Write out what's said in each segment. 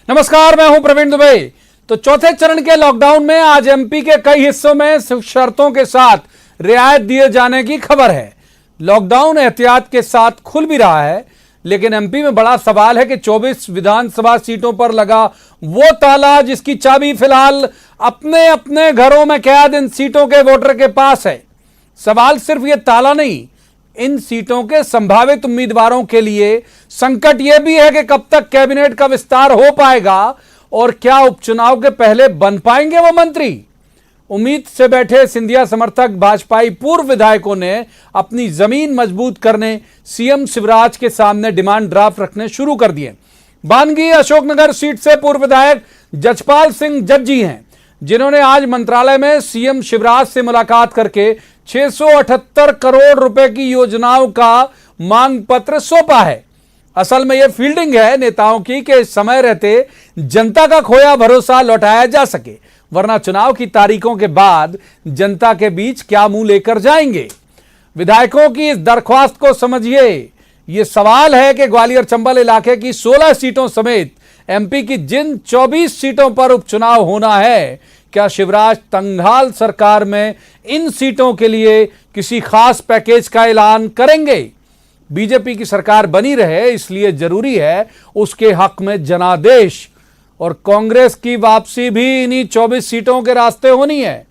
नमस्कार, मैं हूं प्रवीण दुबे। तो चौथे चरण के लॉकडाउन में आज एमपी के कई हिस्सों में शर्तों के साथ रियायत दिए जाने की खबर है। लॉकडाउन एहतियात के साथ खुल भी रहा है, लेकिन एमपी में बड़ा सवाल है कि 24 विधानसभा सीटों पर लगा वो ताला जिसकी चाबी फिलहाल अपने अपने घरों में कैद इन सीटों के वोटर के पास है। सवाल सिर्फ ये ताला नहीं, इन सीटों के संभावित उम्मीदवारों के लिए संकट यह भी है कि कब तक कैबिनेट का विस्तार हो पाएगा और क्या उपचुनाव के पहले बन पाएंगे वो मंत्री। उम्मीद से बैठे सिंधिया समर्थक भाजपाई पूर्व विधायकों ने अपनी जमीन मजबूत करने सीएम शिवराज के सामने डिमांड ड्राफ्ट रखने शुरू कर दिए। बानगी अशोकनगर सीट से पूर्व विधायक जजपाल सिंह जज्जी हैं, जिन्होंने आज मंत्रालय में सीएम शिवराज से मुलाकात करके 678 करोड़ रुपए की योजनाओं का मांग पत्र सौंपा है। असल में यह फील्डिंग है नेताओं की कि समय रहते जनता का खोया भरोसा लौटाया जा सके, वरना चुनाव की तारीखों के बाद जनता के बीच क्या मुंह लेकर जाएंगे। विधायकों की इस दरख्वास्त को समझिए। यह सवाल है कि ग्वालियर चंबल इलाके की 16 सीटों समेत एमपी की जिन 24 सीटों पर उपचुनाव होना है, क्या शिवराज तंगहाल सरकार में इन सीटों के लिए किसी खास पैकेज का ऐलान करेंगे। बीजेपी की सरकार बनी रहे, इसलिए जरूरी है उसके हक में जनादेश, और कांग्रेस की वापसी भी इन्हीं 24 सीटों के रास्ते होनी है।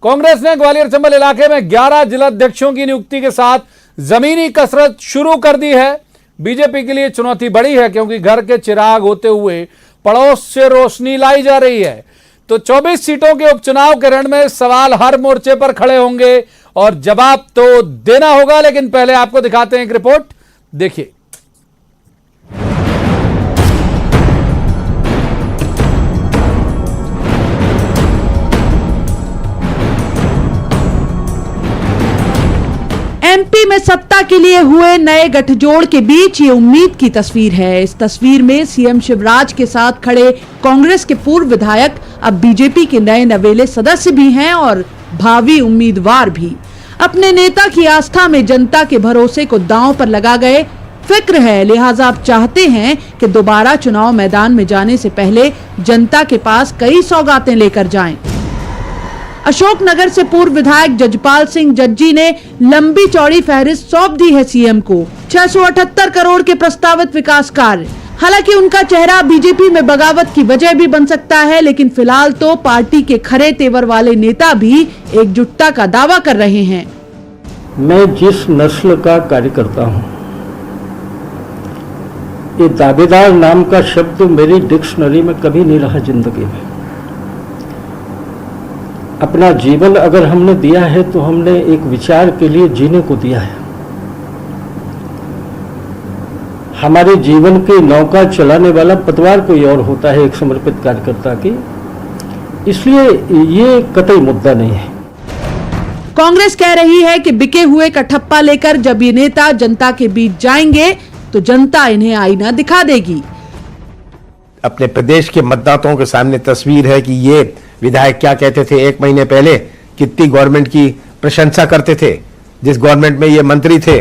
कांग्रेस ने ग्वालियर चंबल इलाके में 11 जिलाध्यक्षों की नियुक्ति के साथ जमीनी कसरत शुरू कर दी है। बीजेपी के लिए चुनौती बड़ी है, क्योंकि घर के चिराग होते हुए पड़ोस से रोशनी लाई जा रही है। तो 24 सीटों के उपचुनाव के रण में सवाल हर मोर्चे पर खड़े होंगे और जवाब तो देना होगा। लेकिन पहले आपको दिखाते हैं एक रिपोर्ट, देखिए। एमपी में सत्ता के लिए हुए नए गठजोड़ के बीच ये उम्मीद की तस्वीर है। इस तस्वीर में सीएम शिवराज के साथ खड़े कांग्रेस के पूर्व विधायक अब बीजेपी के नए नवेले सदस्य भी हैं और भावी उम्मीदवार भी। अपने नेता की आस्था में जनता के भरोसे को दांव पर लगा गए। फिक्र है, लिहाजा आप चाहते हैं कि दोबारा चुनाव मैदान में जाने से पहले जनता के पास कई सौगातें लेकर जाएं। अशोकनगर से पूर्व विधायक जजपाल सिंह जज्जी ने लंबी चौड़ी फहरिस्त सौंप दी है सीएम को। 678 करोड़ के प्रस्तावित विकास कार्य। हालांकि उनका चेहरा बीजेपी में बगावत की वजह भी बन सकता है, लेकिन फिलहाल तो पार्टी के खरे तेवर वाले नेता भी एकजुटता का दावा कर रहे हैं। मैं जिस नस्ल का कार्यकर्ता हूं, ये दावेदार नाम का शब्द मेरी डिक्शनरी में कभी नहीं रहा जिंदगी में। अपना जीवन अगर हमने दिया है तो हमने एक विचार के लिए जीने को दिया है। हमारे जीवन के नौका चलाने वाला पतवार कोई और होता है एक समर्पित कार्यकर्ता की, इसलिए ये कतई मुद्दा नहीं है। कांग्रेस कह रही है कि बिके हुए का ठप्पा लेकर जब ये नेता जनता के बीच जाएंगे तो जनता इन्हें आईना दिखा देगी। अपने प्रदेश के मतदाताओं के सामने तस्वीर है कि ये विधायक क्या कहते थे 1 महीने पहले, कितनी गवर्नमेंट की प्रशंसा करते थे, जिस गवर्नमेंट में ये मंत्री थे,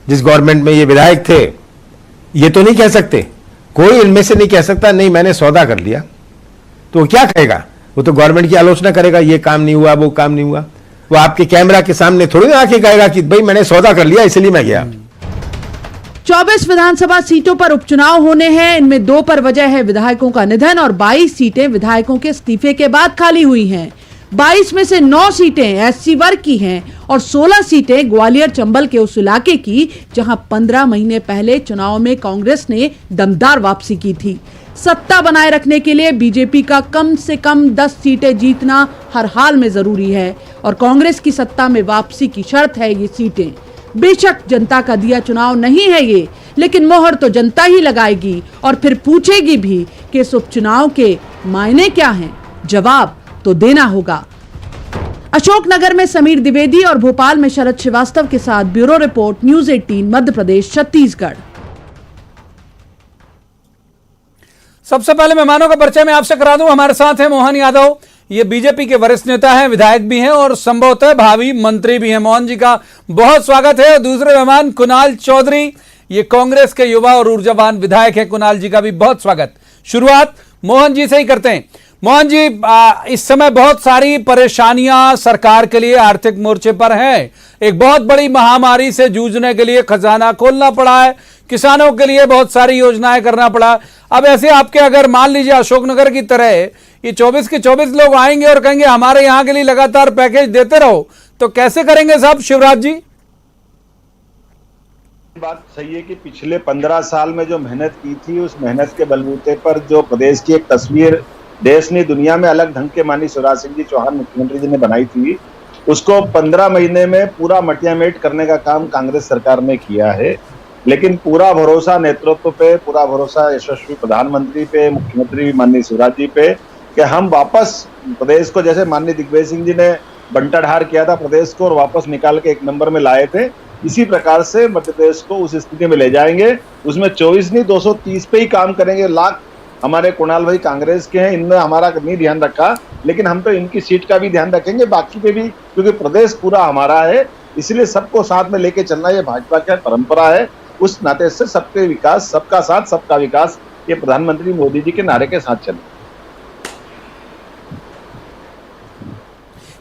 जिस गवर्नमेंट में ये विधायक थे। ये तो नहीं कह सकते, कोई इनमें से नहीं कह सकता नहीं मैंने सौदा कर लिया। तो वो क्या कहेगा? वो तो गवर्नमेंट की आलोचना करेगा, ये काम नहीं हुआ, वो काम नहीं हुआ। वो आपके कैमरा के सामने थोड़ी ना आके कहेगा कि भाई मैंने सौदा कर लिया इसलिए मैं गया। 24 विधानसभा सीटों पर उपचुनाव होने हैं। इनमें 2 पर वजह है विधायकों का निधन और 22 सीटें विधायकों के इस्तीफे के बाद खाली हुई हैं। 22 में से 9 सीटें एससी वर्ग की हैं और 16 सीटें ग्वालियर चंबल के उस इलाके की जहां 15 महीने पहले चुनाव में कांग्रेस ने दमदार वापसी की थी। सत्ता बनाए रखने के लिए बीजेपी का कम से कम 10 सीटें जीतना हर हाल में जरूरी है और कांग्रेस की सत्ता में वापसी की शर्त है ये सीटें। बेशक जनता का दिया चुनाव नहीं है ये, लेकिन मोहर तो जनता ही लगाएगी और फिर पूछेगी भी कि इस उपचुनाव के मायने क्या हैं। जवाब तो देना होगा। अशोकनगर में समीर द्विवेदी और भोपाल में शरद श्रीवास्तव के साथ bureau report, news 18 Madhya Pradesh Chhattisgarh. सबसे पहले मेहमानों का परिचय मैं आपसे करा दूं। हमारे साथ हैं मोहन यादव, ये बीजेपी के वरिष्ठ नेता हैं, विधायक भी हैं और संभवतः भावी मंत्री भी हैं। मोहन जी का बहुत स्वागत है। दूसरे मेहमान कुणाल चौधरी, ये कांग्रेस के युवा और ऊर्जावान विधायक हैं। कुणाल जी का भी बहुत स्वागत। शुरुआत मोहन जी से ही करते हैं। मोहन जी, इस समय बहुत सारी परेशानियां सरकार के लिए आर्थिक मोर्चे पर हैं। एक बहुत बड़ी महामारी से जूझने के लिए खजाना खोलना पड़ा है, किसानों के लिए बहुत सारी योजनाएं करना पड़ा। अब ऐसे आपके अगर मान लीजिए अशोकनगर की तरह ये 24 के 24 लोग आएंगे और कहेंगे हमारे यहां के लिए लगातार पैकेज देते रहो, तो कैसे करेंगे साहब शिवराज जी? बात सही है कि पिछले 15 साल में जो मेहनत की थी, उस मेहनत के बलबूते पर जो प्रदेश की एक तस्वीर देश ने दुनिया में अलग ढंग के माननीय शिवराज सिंह जी चौहान मुख्यमंत्री जी ने बनाई थी, उसको 15 महीने में पूरा मटियामेट करने का काम कांग्रेस सरकार ने किया है। लेकिन पूरा भरोसा नेतृत्व पे, पूरा भरोसा यशस्वी प्रधानमंत्री पे, मुख्यमंत्री माननीय शिवराज जी पे कि हम वापस प्रदेश को, जैसे माननीय दिग्विजय सिंह जी ने बंटाढार किया था प्रदेश को और वापस निकाल के एक नंबर में लाए थे, इसी प्रकार से मध्य प्रदेश को उस स्थिति में ले जाएंगे। उसमें 24 नहीं 230 पे ही काम करेंगे। लाख हमारे कुणाल भाई कांग्रेस के हैं, इनने हमारा नहीं ध्यान रखा, लेकिन हम तो इनकी सीट का भी ध्यान रखेंगे, बाकी पे भी, क्योंकि प्रदेश पूरा हमारा है, इसलिए सबको साथ में लेके चलना ये भाजपा की परंपरा है। उस नाते से सबके विकास, सबका साथ सबका विकास, ये प्रधानमंत्री मोदी जी के नारे के साथ चले।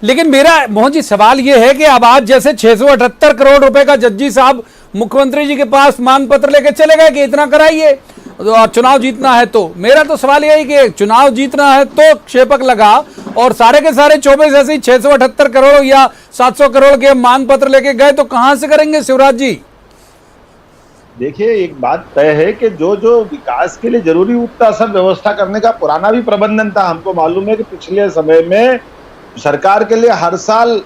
लेकिन मेरा मोहन जी सवाल यह है कि अब आज जैसे 678 करोड़ रुपए का जज्जी साहब मुख्यमंत्री जी के पास मांग पत्र लेके चले गए कि इतना कराइए और चुनाव जीतना है, तो मेरा तो सवाल यह है कि चुनाव जीतना है तो क्षेपक लगा और सारे के सारे 24 ऐसे 678 करोड़ या 700 करोड़ के मांग पत्र लेके गए, तो कहां से करेंगे शिवराज जी? देखिए, एक बात तय है कि जो जो विकास के लिए जरूरी उतना सब व्यवस्था करने का पुराना भी प्रबंधन था। हमको मालूम है कि पिछले समय में सरकार के लिए हर साल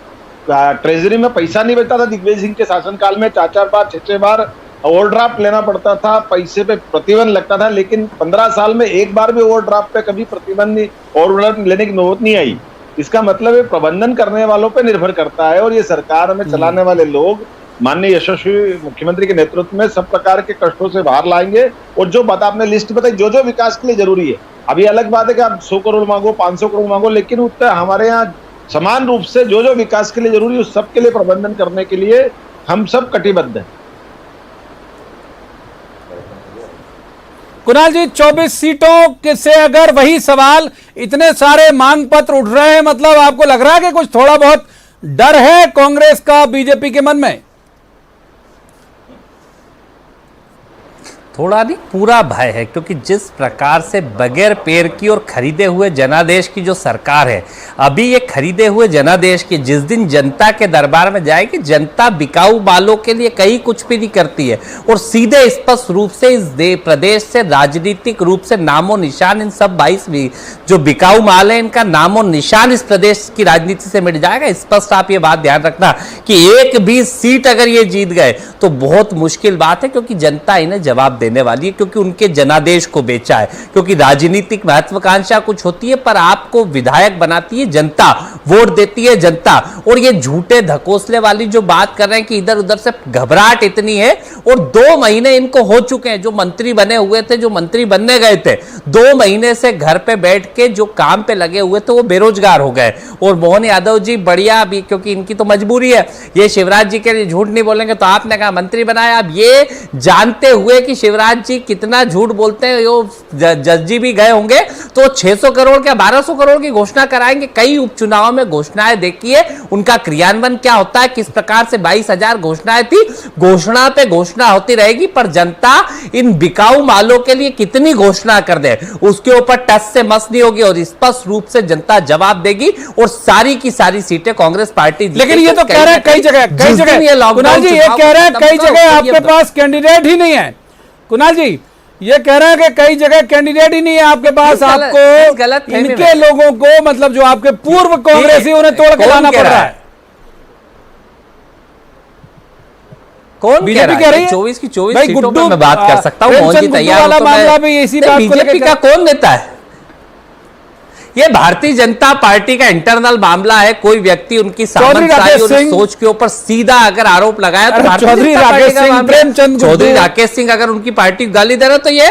ट्रेजरी में पैसा नहीं बचता था। दिग्विजय सिंह के शासनकाल में 4-4 बार 6-6 बार ओवरड्राफ्ट लेना पड़ता था, पैसे पे प्रतिबंध लगता था, लेकिन 15 साल में एक बार भी ओवरड्राफ्ट पे कभी प्रतिबंध नहीं, ओवरड्राफ्ट लेने की नौबत नहीं आई। इसका मतलब है प्रबंधन करने वालों पे निर्भर करता है, और ये सरकार में चलाने वाले लोग माननीय यशस्वी मुख्यमंत्री के नेतृत्व में सब प्रकार के कष्टों से बाहर लाएंगे। और जो बात आपने लिस्ट बताई, जो जो विकास के लिए जरूरी है, अभी अलग बात है कि आप 100 करोड़ मांगो, 500 करोड़ मांगो, लेकिन उतना हमारे यहाँ समान रूप से जो जो विकास के लिए जरूरी है उस सब के लिए प्रबंधन करने के लिए हम सब कटिबद्ध हैं। कुणाल जी, 24 सीटों के से अगर वही सवाल, इतने सारे मांग पत्र उठ रहे हैं, मतलब आपको लग रहा है कि कुछ थोड़ा बहुत डर है कांग्रेस का बीजेपी के मन में? थोड़ा नहीं, पूरा भय है, क्योंकि जिस प्रकार से बगैर पैर की और खरीदे हुए जनादेश की जो सरकार है, अभी ये खरीदे हुए जनादेश की जिस दिन जनता के दरबार में जाएगी, जनता बिकाऊ मालों के लिए कहीं कुछ भी नहीं करती है, और सीधे स्पष्ट रूप से इस प्रदेश से राजनीतिक रूप से नामो निशान इन सब 22 जो बिकाऊ माल है, इनका नामो निशान इस प्रदेश की राजनीति से मिट जाएगा। स्पष्ट आप ये बात ध्यान रखना कि एक भी सीट अगर ये जीत गए तो बहुत मुश्किल बात है, क्योंकि जनता इन्हें जवाब देने वाली है, क्योंकि उनके जनादेश को बेचा है। क्योंकि राजनीतिक महत्वाकांक्षा कुछ होती है, पर आपको विधायक बनाती है जनता, वोट देती है जनता। और ये झूठे धकोसले वाली जो बात कर रहे हैं कि इधर उधर से घबराहट इतनी है, और 2 महीने इनको हो चुके हैं, जो मंत्री बने हुए थे, जो मंत्री बनने गए थे, 2 महीने से घर पे बैठ के जो काम पे लगे हुए थे वो बेरोजगार हो गए। और मोहन यादव जी बढ़िया, अभी क्योंकि इनकी तो मजबूरी है, ये शिवराज जी के लिए झूठ नहीं बोलेंगे, तो आपने कहा मंत्री बनाया। अब ये जानते हुए कि शिवराज जी कितना झूठ बोलते हैं, जज जी भी गए होंगे, तो 600 करोड़ क्या 1200 करोड़ की घोषणा कराएंगे। कई उपचुनाव में घोषणाएं देखिए, उनका क्रियान्वयन क्या होता है, किस प्रकार से 22,000 घोषणाएं थी, घोषणा पे घोषणा होती रहेगी, पर जनता इन बिकाऊ मालों के लिए कितनी घोषणा कर दे उसके ऊपर टस से मस नहीं होगी, और स्पष्ट रूप से जनता जवाब देगी, और सारी की सारी सीटें कांग्रेस पार्टी। लेकिन ये तो कह रहे हैं कई जगह कुणाल जी, ये कह रहे हैं कई जगह आपके पास कैंडिडेट ही नहीं है। कुणाल जी ये कह रहे हैं कि कई जगह कैंडिडेट ही नहीं है आपके पास, आपको इनके लोगों को, मतलब जो आपके पूर्व कांग्रेसी, उन्हें तोड़ के लाना पड़ रहा है। कौन बीजेपी कह रही है 24 की 24 सीटों पे मैं बात कर सकता हूं। मोहन जी तैयार हो तो मैं, बीजेपी का कौन नेता है? ये भारतीय जनता पार्टी का इंटरनल मामला है। कोई व्यक्ति उनकी सामंतशाही और सोच के ऊपर सीधा अगर आरोप लगाया तो चौधरी राकेश सिंह, चौधरी राकेश सिंह अगर उनकी पार्टी गाली दे रहा तो ये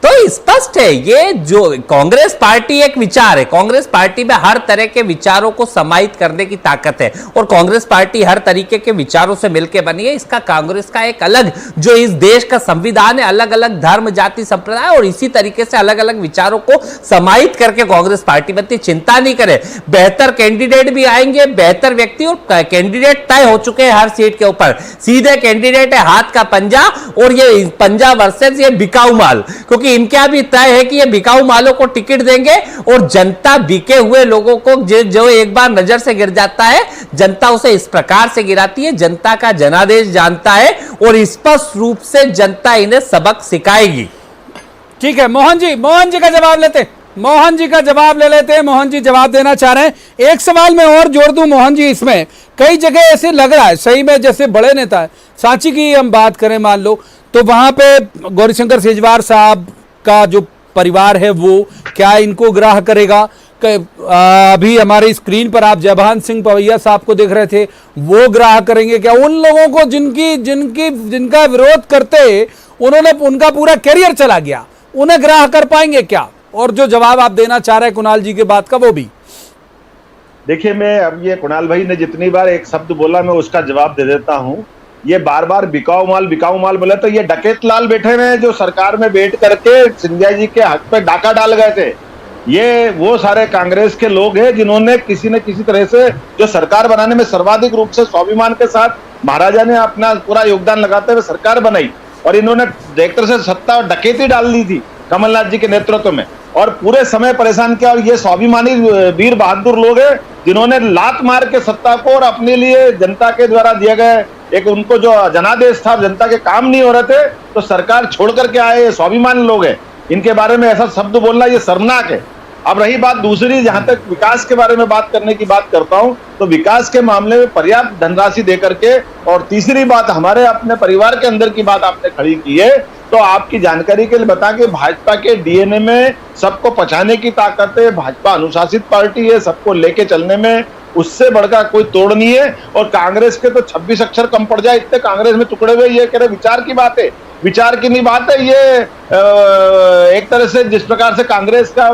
तो स्पष्ट है, ये जो कांग्रेस पार्टी एक विचार है, कांग्रेस पार्टी में हर तरह के विचारों को समाहित करने की ताकत है और कांग्रेस पार्टी हर तरीके के विचारों से मिलकर बनी है। इसका कांग्रेस का एक अलग जो इस देश का संविधान है, अलग अलग धर्म जाति संप्रदाय और इसी तरीके से अलग अलग विचारों को समाहित करके कांग्रेस पार्टी बनती। चिंता नहीं करे, बेहतर कैंडिडेट भी आएंगे, बेहतर व्यक्ति, और कैंडिडेट तय हो चुके हैं हर सीट के ऊपर। सीधे कैंडिडेट है, हाथ का पंजा, और ये पंजा वर्सेस ये बिकाऊ माल, क्योंकि इनका भी तय है कि ये बिकाऊ मालों को टिकट देंगे और जनता बिके हुए लोगों को जो एक बार नजर से गिर जाता है, जनता उसे इस प्रकार से गिराती है। जनता का जनादेश जानता है और स्पष्ट रूप से जनता इन्हें सबक सिखाएगी। ठीक है, मोहन जी का जवाब लेते, मोहन जी का जवाब ले लेते हैं। मोहन जी जवाब देना चाह रहे हैं। एक सवाल मैं और जोड़ दूं मोहन जी, इसमें कई जगह ऐसे लग रहा है सही में, जैसे बड़े नेता है, सांची की हम बात करें मान लो, तो वहां पे गौरीशंकर सेजवार साहब का जो परिवार है वो क्या इनको ग्राह्य करेगा? अभी हमारी स्क्रीन पर आप जयभान सिंह पवैया साहब को देख रहे थे, वो ग्राह्य करेंगे क्या? उन लोगों को जिनका विरोध करते उन्होंने उनका पूरा करियर चला गया, उन्हें ग्राह्य कर पाएंगे क्या? और जो जवाब आप देना चाह रहे हैं कुणाल जी के बात का, वो भी देखिए, मैं अब ये कुणाल भाई ने जितनी बार एक शब्द बोला मैं उसका जवाब दे देता हूं। ये बार बार बिकाऊ माल बोला, तो ये डकैत लाल बैठे हुए हैं जो सरकार में बैठ करके सिंधिया जी के हक पे डाका डाल गए थे। ये वो सारे कांग्रेस के लोग हैं जिन्होंने किसी न किसी तरह से जो सरकार बनाने में सर्वाधिक रूप से स्वाभिमान के साथ महाराजा ने अपना पूरा योगदान लगाते हुए सरकार बनाई, और इन्होंने डायरेक्टर से सत्ता और डकैती डाल दी थी कमलनाथ जी के नेतृत्व में, और पूरे समय परेशान किया। और ये स्वाभिमानी वीर बहादुर लोग हैं जिन्होंने लात मार के सत्ता को और अपने लिए जनता के द्वारा दिए गए एक उनको जो जनादेश था, जनता के काम नहीं हो रहे थे तो सरकार छोड़ करके आए, ये स्वाभिमानी लोग हैं। इनके बारे में ऐसा शब्द बोलना ये शर्मनाक है। अब रही बात दूसरी, जहां तक विकास के बारे में बात करने की बात करता हूं, तो विकास के मामले में पर्याप्त धनराशि दे करके, और तीसरी बात हमारे अपने परिवार के अंदर की बात आपने खड़ी की है, तो आपकी जानकारी के लिए बता के भाजपा के डीएनए में सबको पछाने की ताकत है। भाजपा अनुशासित पार्टी है, सबको लेके चलने में उससे बढ़कर कोई तोड़ नहीं है। और कांग्रेस के तो 26 अक्षर कम पड़ जाए इतने कांग्रेस में टुकड़े हुए, ये कह रहे विचार की बात है, विचार की नहीं बात है। ये एक तरह से जिस प्रकार से कांग्रेस का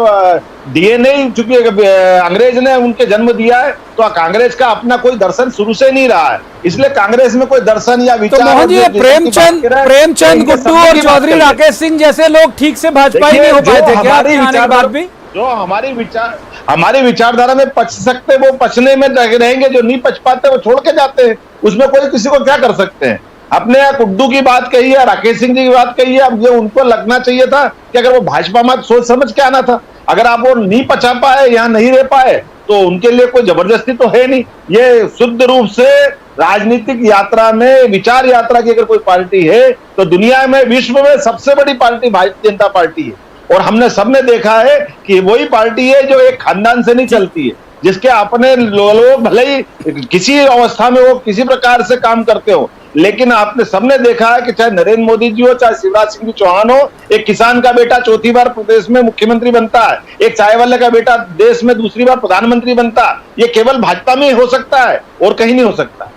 डीएनए, चूंकि अंग्रेज ने उनके जन्म दिया है, तो कांग्रेस का अपना कोई दर्शन शुरू से नहीं रहा है, इसलिए कांग्रेस में कोई दर्शन या विचार। तो मोहन जी, प्रेमचंद गुड्डू और चौधरी राकेश सिंह जैसे लोग ठीक से भाजपाई नहीं हो पाए थे क्या? जो हमारी विचारधारा में पच सकते वो पचने में रहेंगे, जो नहीं पच पाते वो छोड़ के जाते हैं, उसमें कोई किसी को क्या कर सकते हैं। अपने गुड्डू की बात कही है, राकेश सिंह जी की बात कही है, अब ये उनको लगना चाहिए था कि अगर वो भाजपा में सोच समझ के आना था। अगर आप वो नहीं पचा पाए, यहाँ नहीं रह पाए, तो उनके लिए कोई जबरदस्ती तो है नहीं। ये शुद्ध रूप से राजनीतिक यात्रा में, विचार यात्रा की अगर कोई पार्टी है तो दुनिया में, विश्व में सबसे बड़ी पार्टी भारतीय जनता पार्टी है। और हमने सबने देखा है कि वही पार्टी है जो एक खानदान से नहीं चलती है, जिसके अपने लोग भले ही किसी अवस्था में वो किसी प्रकार से काम करते हो, लेकिन आपने सबने देखा है कि चाहे नरेंद्र मोदी जी हो, चाहे शिवराज सिंह चौहान हो, एक किसान का बेटा चौथी बार प्रदेश में मुख्यमंत्री बनता है, एक चाय वाले का बेटा देश में दूसरी बार प्रधानमंत्री बनता है। ये केवल भाजपा में ही हो सकता है और कहीं नहीं हो सकता।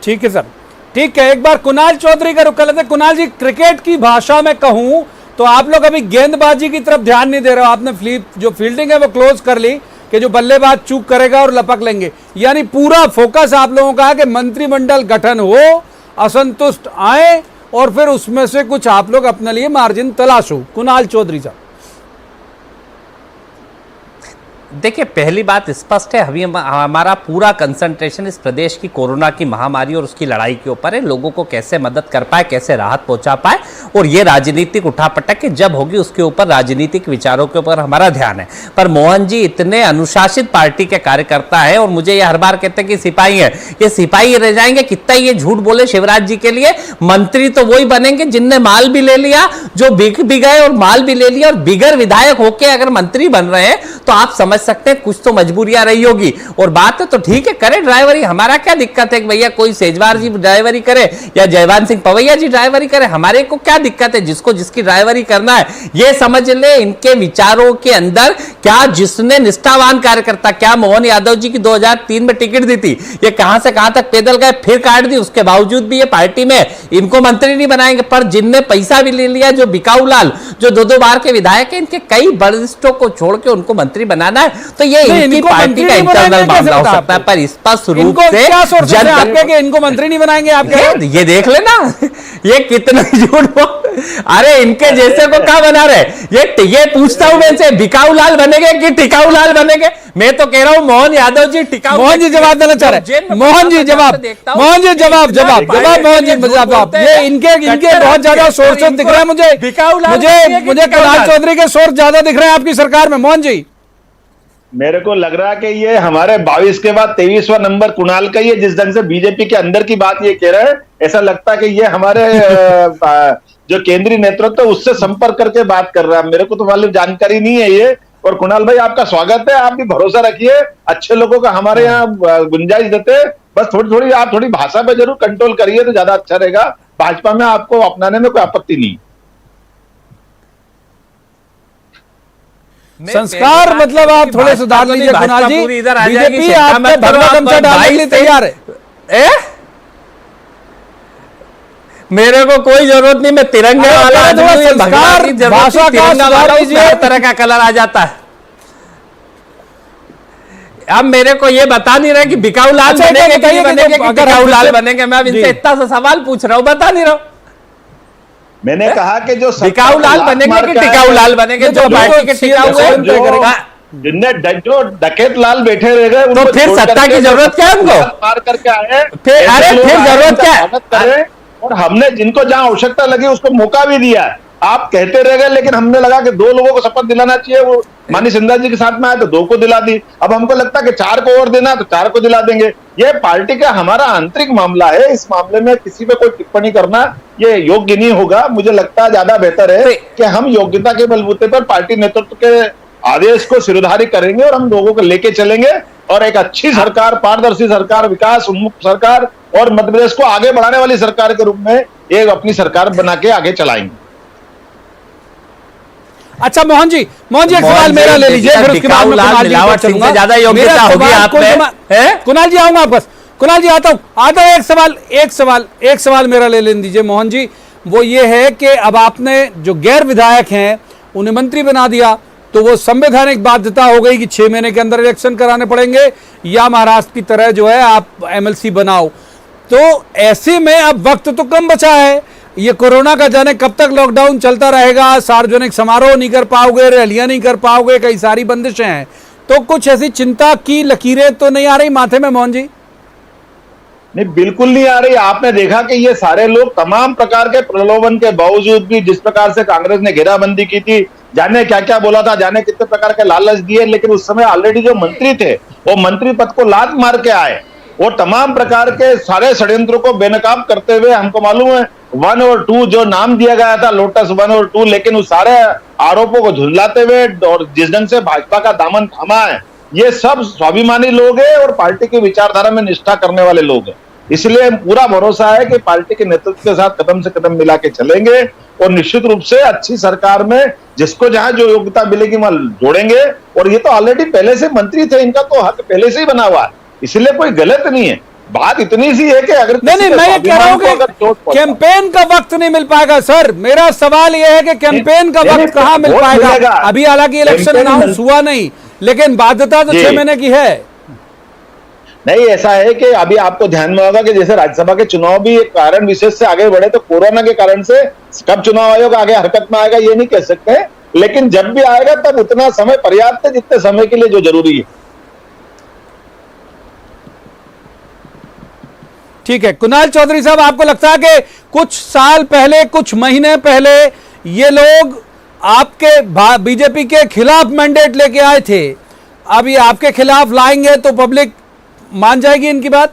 ठीक है सर, ठीक है। एक बार कुणाल चौधरी का रुख कर लेते। कुणाल जी, क्रिकेट की भाषा में कहूं तो आप लोग अभी गेंदबाजी की तरफ ध्यान नहीं दे रहे हो। आपने जो फील्डिंग है वो क्लोज कर ली कि जो बल्लेबाज चूक करेगा और लपक लेंगे, यानी पूरा फोकस आप लोगों का है कि मंत्रिमंडल गठन हो, असंतुष्ट आए और फिर उसमें से कुछ आप लोग अपने लिए मार्जिन तलाशो। कुणाल चौधरी साहब, देखिए, पहली बात स्पष्ट है, अभी हमारा पूरा कंसंट्रेशन इस प्रदेश की कोरोना की महामारी और उसकी लड़ाई के ऊपर है। लोगों को कैसे मदद कर पाए, कैसे राहत पहुंचा पाए, और ये राजनीतिक उठापटक जब होगी उसके ऊपर, राजनीतिक विचारों के ऊपर हमारा ध्यान है। पर मोहन जी इतने अनुशासित पार्टी के कार्यकर्ता है, और मुझे ये हर बार कहते हैं कि सिपाही है, ये सिपाही रह जाएंगे। कितना ये झूठ बोले शिवराज जी के लिए। मंत्री तो वही बनेंगे जिनने माल भी ले लिया, जो बिक भी गए और माल भी ले लिया, और बिगर विधायक होके अगर मंत्री बन रहे हैं तो आप समझ समझ सकते हैं, कुछ तो मजबूरियां रही होगी। और बात तो ठीक है, करे ड्राइवरी, हमारा क्या दिक्कत है कि भैया कोई सेजवार जी ड्राइवरी करे या जयवान सिंह पवैया जी ड्राइवरी करे, हमारे को क्या दिक्कत है? जिसको जिसकी ड्राइवरी करना है ये समझ ले। इनके विचारों के अंदर क्या, जिसने निष्ठावान कार्यकर्ता, क्या मोहन यादव जी की 2003 में टिकट दी थी, ये कहां से कहां तक पैदल गए, फिर काट दी, उसके बावजूद भी ये पार्टी में इनको मंत्री नहीं बनाएंगे। पर जिनने पैसा भी ले लिया, जो बिकाऊ लाल, जो दो बार के विधायक है, इनके कई वरिष्ठों को छोड़ के उनको मंत्री बनाना है, तो ये इनकी पार्टी का इंटरनल मामला हो सकता है। पर स्पष्ट रूप से इनको मंत्री नहीं बनाएंगे आपके, ये देख लेना ये कितना झूठ। अरे इनके जैसे को क्या बना रहे, ये पूछता हूं मैं इनसे, बिकाऊ लाल बनेंगे कि टिकाऊ लाल बनेंगे? मैं तो कह रहा हूं मोहन यादव जी टिकाऊ। मोहन जी जवाब देना चाह रहे हैं। मोहन जी जवाब, मोहन जी जवाब, मोहन जी जवाब। ये इनके बहुत ज्यादा सोर्सेस दिख रहे हैं मुझे, मुझे कैलाश चौधरी के सोर्स ज्यादा दिख रहे हैं आपकी सरकार में। मोहन जी, मेरे को लग रहा है कि ये हमारे 22 के बाद 23वां नंबर कुणाल का ही है। जिस ढंग से बीजेपी के अंदर की बात ये कह रहे हैं, ऐसा लगता है कि ये हमारे जो केंद्रीय नेतृत्व उससे संपर्क करके बात कर रहा है। मेरे को तो मालूम जानकारी नहीं है ये। और कुणाल भाई आपका स्वागत है, आप भी भरोसा रखिए, अच्छे लोगों का हमारे यहाँ गुंजाइश देते हैं। बस थोड़ी आप थोड़ी भाषा पे जरूर कंट्रोल करिए तो ज्यादा अच्छा रहेगा। भाजपा में आपको अपनाने में कोई आपत्ति नहीं। संस्कार मतलब आप थोड़े सुधार लीजिए कुणाल जी। बीजेपी आप पे भगवा गमछा डालने के लिए तैयार है। मेरे को कोई जरूरत नहीं, मैं तिरंगे वाला संस्कार, भाषा का सुधार लीजिए, हर तरह का कलर आ जाता है। अब मेरे को ये बता नहीं रहे कि बिकाऊ लाल बनेंगे कि नहीं बनेंगे, कि टिकाऊ लाल बनेंगे। मैं अब इनसे इतना सा सवाल पूछ रहा हूं, बता नहीं रहा हूं। मैंने कहा कि जो बिकाऊ लाल बनेंगे कि टिकाऊ लाल बनेंगे, जो पार्टी के टिकाऊ है, जिनने जो डकैत लाल बैठे रह गए, तो फिर सत्ता की जरूरत क्या है उनको? मार करके आए, फिर अरे फिर जरूरत क्या है? और हमने जिनको जहां आवश्यकता लगी उसको मौका भी दिया। आप कहते रह गए, लेकिन हमने लगा कि 2 लोगों को शपथ दिलाना चाहिए। वो माननीय सिंधिया जी के साथ में आए तो 2 को दिला दी। अब हमको लगता है कि 4 को और देना तो 4 को दिला देंगे। ये पार्टी का हमारा आंतरिक मामला है। इस मामले में किसी पे कोई टिप्पणी करना ये योग्य नहीं होगा। मुझे लगता है ज्यादा बेहतर है कि हम योग्यता के बलबूते पर पार्टी नेतृत्व के आदेश को सिरधारी करेंगे और हम लोगों को लेके चलेंगे और एक अच्छी सरकार, पारदर्शी सरकार, विकास उन्मुख सरकार और मध्य प्रदेश को आगे बढ़ाने वाली सरकार के रूप में एक अपनी सरकार बना के आगे चलाएंगे। अच्छा मोहन जी एक सवाल मेरा ले लीजिए, फिर उसके बाद कुणाल जी को चलूंगा। ज्यादा योग्यता होगी आप में। कुणाल जी आऊंगा बस, कुणाल जी आता हूं। एक सवाल मेरा ले लेने दीजिए मोहन जी। वो ये है कि अब आपने जो गैर विधायक हैं उन्हें मंत्री बना दिया, तो वो संवैधानिक बाध्यता हो गई कि 6 महीने के अंदर इलेक्शन कराने पड़ेंगे या महाराष्ट्र की तरह जो है आप एमएलसी बनाओ। तो ऐसे में अब वक्त तो कम बचा है। ये कोरोना का जाने कब तक लॉकडाउन चलता रहेगा, सार्वजनिक समारोह नहीं कर पाओगे, रैलियां नहीं कर पाओगे, कई सारी बंदिशें हैं। तो कुछ ऐसी चिंता की लकीरें तो नहीं आ रही माथे में मोहन जी? नहीं, बिल्कुल नहीं आ रही। आपने देखा कि ये सारे लोग तमाम प्रकार के प्रलोभन के बावजूद भी, जिस प्रकार से कांग्रेस ने घेराबंदी की थी, जाने क्या क्या बोला था, जाने कितने प्रकार के लालच दिए, लेकिन उस समय ऑलरेडी जो मंत्री थे वो मंत्री पद को लात मार के आए। वो तमाम प्रकार के सारे षड्यंत्रों को बेनकाब करते हुए, हमको मालूम है 1 और 2 जो नाम दिया गया था, लोटस 1 और 2, लेकिन उस सारे आरोपों को झुंझलाते हुए और जिस ढंग से भाजपा का दामन थामा है, ये सब स्वाभिमानी लोग हैं और पार्टी की विचारधारा में निष्ठा करने वाले लोग हैं। इसलिए पूरा भरोसा है कि पार्टी के नेतृत्व के साथ कदम से कदम मिला के चलेंगे और निश्चित रूप से अच्छी सरकार में जिसको जहां जो योग्यता मिलेगी वहां जोड़ेंगे। और ये तो ऑलरेडी पहले से मंत्री थे, इनका तो हक पहले से ही बना हुआ है, इसलिए कोई गलत नहीं है। बात इतनी सी है कि अगर नहीं, मैं ये कह रहा हूं कि कैंपेन का वक्त नहीं मिल पाएगा। सर मेरा सवाल यह है कि कैंपेन का वक्त कहां मिल पाएगा? अभी हालांकि इलेक्शन अनाउंस हुआ नहीं, लेकिन बाध्यता तो 6 महीने की है। नहीं, ऐसा है कि अभी आपको ध्यान में होगा कि जैसे राज्यसभा के चुनाव भी एक कारण विशेष से आगे बढ़े, तो कोरोना के कारण से कब चुनाव आयोग आगे हरकत में आएगा ये नहीं कह सकते, लेकिन जब भी आएगा तब उतना समय पर्याप्त है जितने समय के लिए जो जरूरी है। ठीक है कुणाल चौधरी साहब, आपको लगता है कि कुछ साल पहले, कुछ महीने पहले ये लोग आपके बीजेपी के खिलाफ मैंडेट लेके आए थे, अब ये आपके खिलाफ लाएंगे तो पब्लिक मान जाएगी इनकी बात?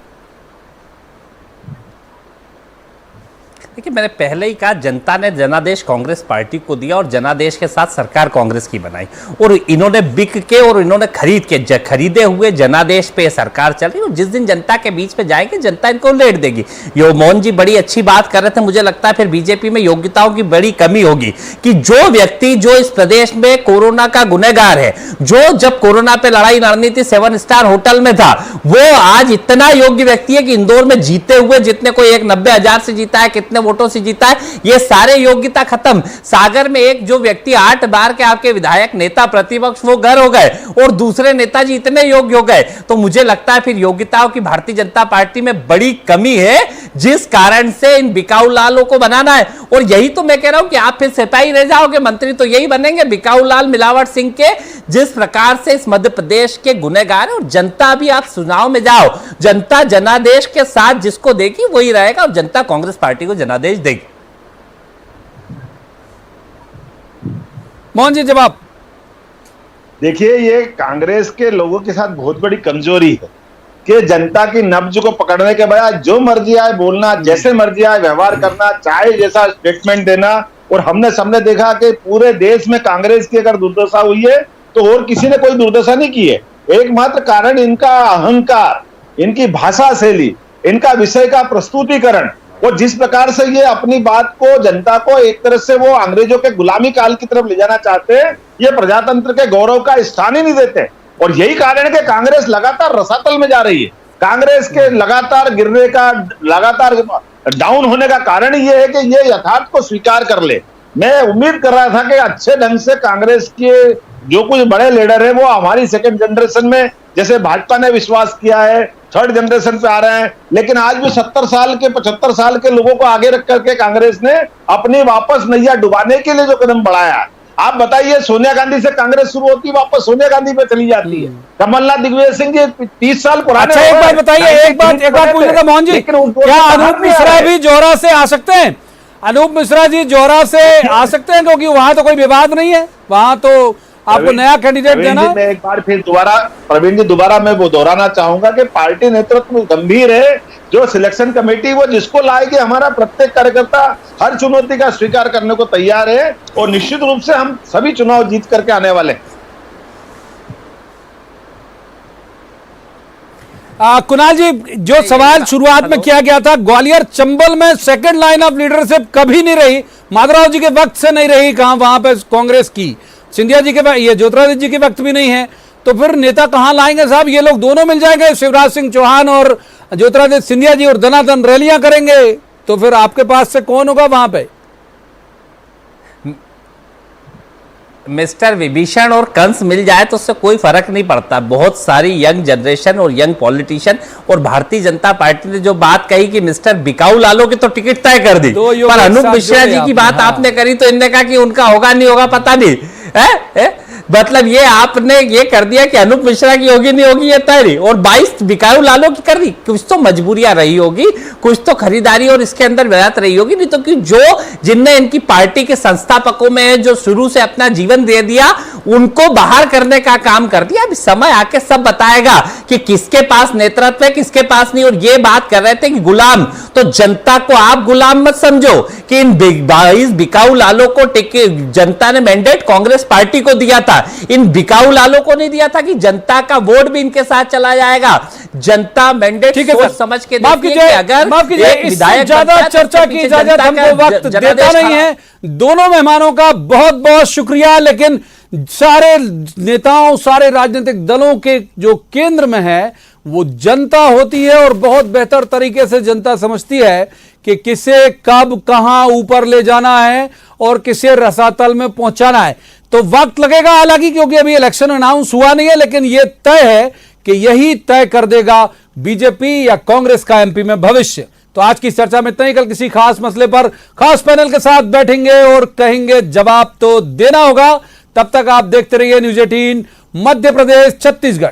देखिए, मैंने पहले ही कहा, जनता ने जनादेश कांग्रेस पार्टी को दिया और जनादेश के साथ सरकार कांग्रेस की बनाई, और इन्होंने बिक के और इन्होंने खरीदे हुए जनादेश पे सरकार चल रही है। और जिस दिन जनता के बीच में जाएगी, जनता इनको लेट देगी। यो मोहन जी बड़ी अच्छी बात कर रहे थे, मुझे लगता है फिर बीजेपी में योग्यताओं की बड़ी कमी होगी कि जो व्यक्ति जो इस प्रदेश में कोरोना का गुनहगार है, जो जब कोरोना पे लड़ाई लड़नी थी 7 स्टार होटल में था, वो आज इतना योग्य व्यक्ति है कि इंदौर में जीते हुए जितने कोई 90,000 से जीता है, कितने वोटों से जीता है, ये सारे योग्यता खत्म। सागर में एक जो व्यक्ति 8 बार के आपके विधायक, नेता, प्रतिपक्ष, वो घर हो गए और दूसरे नेताजी इतने योग्य हो गए। तो मुझे लगता है फिर योग्यताओं की भारतीय जनता पार्टी में बड़ी कमी है, जिस कारण से इन बिकाऊ लालों को बनाना है। और यही तो मैं कह रहा हूं कि आप फिर सिपाही रह जाओगे, मंत्री तो यही बनेंगे बिकाऊ लाल मिलावट सिंह के, जिस प्रकार से इस मध्य प्रदेश के गुनहगार है। और जनता भी, आप चुनाव में जाओ, जनता जनादेश के साथ जिसको देगी वही रहेगा, और जनता कांग्रेस पार्टी को जनादेश देगी। मोहन जी, जवाब। देखिए, ये कांग्रेस के लोगों के साथ बहुत बड़ी कमजोरी है कि जनता की नब्ज को पकड़ने के बजाय जो मर्जी आए बोलना, जैसे मर्जी आए व्यवहार करना, चाहे जैसा स्टेटमेंट देना। और हमने सबने देखा कि पूरे देश में कांग्रेस की अगर दुर्दशा हुई है तो और किसी ने कोई दुर्दशा नहीं की है। एकमात्र कारण इनका अहंकार, इनकी भाषा शैली, इनका विषय का प्रस्तुतिकरण, और जिस प्रकार से ये अपनी बात को, जनता को एक तरह से वो अंग्रेजों के गुलामी काल की तरफ ले जाना चाहते हैं, ये प्रजातंत्र के गौरव का स्थान ही नहीं देते। और यही कारण है कि कांग्रेस लगातार रसातल में जा रही है। कांग्रेस के लगातार गिरने का, लगातार डाउन होने का कारण ये है कि ये यथार्थ को स्वीकार कर ले। मैं उम्मीद कर रहा था कि अच्छे ढंग से कांग्रेस के जो कुछ बड़े लीडर है वो हमारी सेकंड जनरेशन में, जैसे भाजपा ने विश्वास किया है, थर्ड जनरेशन पे आ रहे हैं, लेकिन आज भी 70 साल के 75 साल के लोगों को आगे रख करके कांग्रेस ने अपनी वापस नैया डुबाने के लिए जो कदम बढ़ाया। आप बताइए, सोनिया गांधी से कांग्रेस शुरू होती, वापस सोनिया गांधी पे चली जाती है। कमलनाथ, दिग्विजय सिंह जी 30 साल पुराने। अच्छा, एक बात बताइए, एक बात पूछेगा मोहन जी, क्या अनूप मिश्रा भी जोहरा से आ सकते हैं? अनूप मिश्रा जी जोहरा से आ सकते हैं, क्योंकि वहां तो कोई विवाद नहीं है, वहां तो आपको नया कैंडिडेट देना है। मैं एक बार फिर प्रवीण जी दोबारा मैं वो दोहराना चाहूंगा कि पार्टी नेतृत्व गंभीर है। जो सिलेक्शन कमेटी वो जिसको लाएगी, हमारा प्रत्येक कार्यकर्ता हर चुनौती का स्वीकार करने को तैयार है, और निश्चित रूप से हम सभी चुनाव जीत करके आने वाले हैं। कुणाल जी, जो सवाल शुरुआत में किया गया था, ग्वालियर चंबल में सेकंड लाइन ऑफ लीडरशिप कभी नहीं रही, माधवराव जी के वक्त से नहीं रही, कहां वहां पे कांग्रेस की, सिंधिया जी के वक्त, ये ज्योतिरादित्य जी के वक्त भी नहीं है, तो फिर नेता कहां लाएंगे साहब? ये लोग दोनों मिल जाएंगे, शिवराज सिंह चौहान और ज्योतिरादित्य सिंधिया जी, और दनादन रैलियां करेंगे, तो फिर आपके पास से कौन होगा वहां पे? मिस्टर विभीषण और कंस मिल जाए तो उससे कोई फर्क नहीं पड़ता। बहुत सारी यंग जनरेशन और यंग पॉलिटिशियन, और भारतीय जनता पार्टी ने जो बात कही कि मिस्टर बिकाऊ लालो की तो टिकट तय कर दी, पर अनूप मिश्रा जी की बात आपने करी तो इनने कहा कि उनका होगा नहीं होगा पता नहीं है। मतलब ये आपने ये कर दिया कि अनूप मिश्रा की होगी नहीं होगी ये तय नहीं, और 22 बिकाऊ लालों की कर दी। कुछ तो मजबूरियां रही होगी, कुछ तो खरीदारी और इसके अंदर व्यर्थ रही होगी, नहीं तो कि जो जिनने इनकी पार्टी के संस्थापकों में जो शुरू से अपना जीवन दे दिया, उनको बाहर करने का काम कर दिया। अभी समय आके सब बताएगा कि किसके पास नेतृत्व है, किसके पास नहीं। और ये बात कर रहे थे कि गुलाम, तो जनता को आप गुलाम मत समझो कि इन 22 बिकाऊ लालों को जनता ने मैंडेट कांग्रेस पार्टी को दिया था, इन बिकाऊ लालों को नहीं दिया था कि जनता का वोट भी इनके साथ चला जाएगा। जनता मैंडेट सोच समझ के देती है कि अगर एक विधायक ज्यादा चर्चा की इजाजत हमको वक्त देता नहीं है। दोनों मेहमानों का बहुत बहुत शुक्रिया, लेकिन सारे नेताओं, सारे राजनीतिक दलों के जो केंद्र में है वो जनता होती है, और बहुत बेहतर तरीके से जनता समझती है कि किसे कब कहां ऊपर ले जाना है और किसे रसातल में पहुंचाना है। तो वक्त लगेगा हालांकि, क्योंकि अभी इलेक्शन अनाउंस हुआ नहीं है, लेकिन यह तय है कि यही तय कर देगा बीजेपी या कांग्रेस का एमपी में भविष्य। तो आज की चर्चा में इतना ही। कल किसी खास मसले पर खास पैनल के साथ बैठेंगे और कहेंगे जवाब तो देना होगा। तब तक आप देखते रहिए न्यूज़ 18 मध्य प्रदेश छत्तीसगढ़।